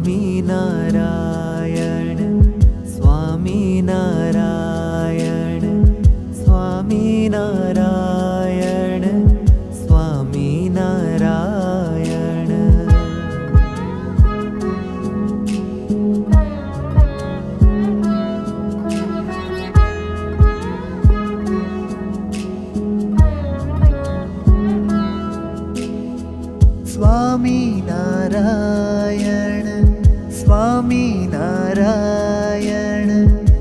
Swaminarayan Swaminarayan Swaminarayan Swaminarayan. Swaminarayan Swaminarayan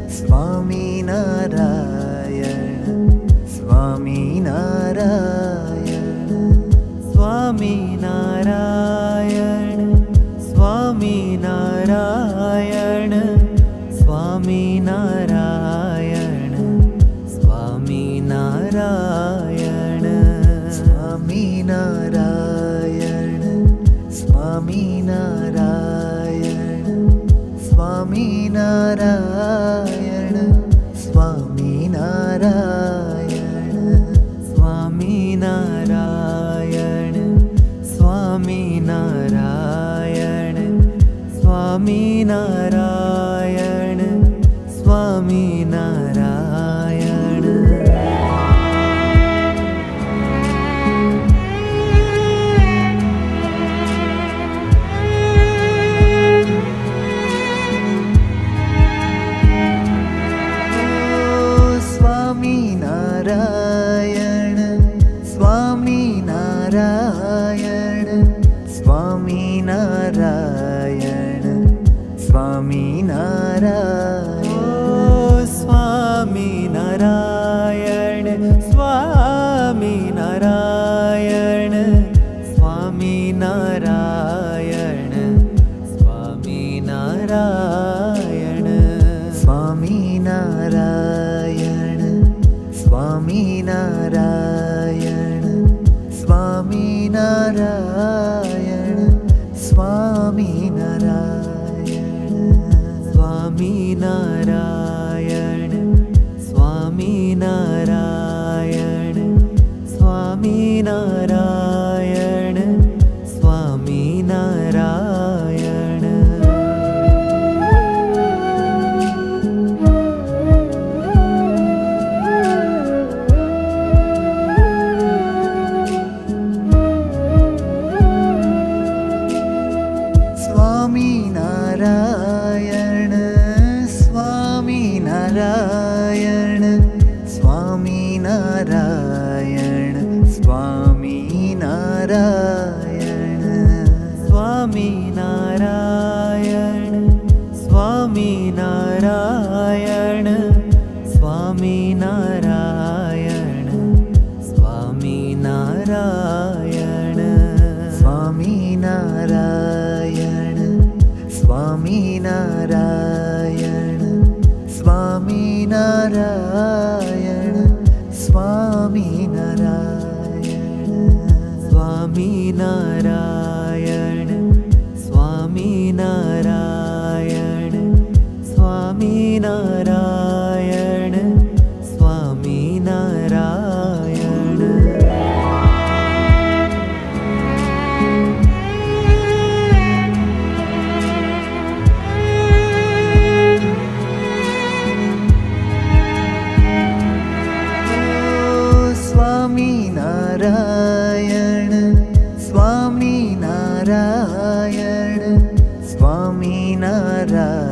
Swaminarayan Swaminarayan. Swaminarayan Swaminarayan Swaminarayan Swaminarayan. Swaminarayan Swaminarayan Swaminarayan Swaminarayan. Swaminarayan Swaminarayan Swaminarayan Swaminarayan. Swaminarayan Swaminarayan Swaminarayan Swaminarayan. Swaminarayan Swaminarayan Swaminarayan Swaminarayan. Swaminarayan Swaminarayan Swaminarayan Swaminarayan. Swaminarayan Swaminarayan Swaminarayan Swaminarayan. Swaminarayan Swaminarayan Swaminarayan Swaminarayan. Swaminarayan Swaminarayan Swaminarayan Swaminarayan. Swaminarayan Swaminarayan Swaminarayan Swaminarayan. Swaminarayan Swaminarayan Swaminarayan Swaminarayan. Swaminarayan Swaminarayan Swaminarayan Swaminarayan. Swaminarayan Swaminarayan Swaminarayan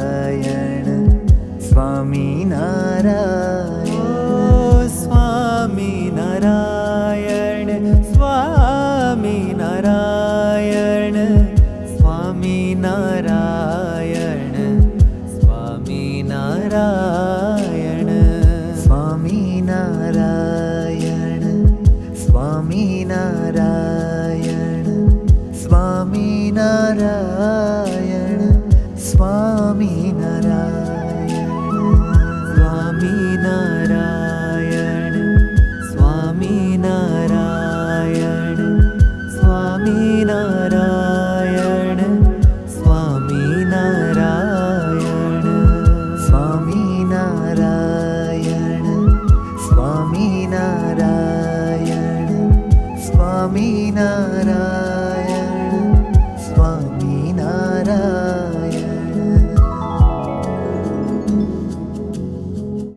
Swaminarayan. Swaminarayan Swaminarayan Swaminarayan Swaminarayan. Swaminarayan Swaminarayan Swaminarayan. Swaminarayan Swaminarayan Swaminarayan Swaminarayan.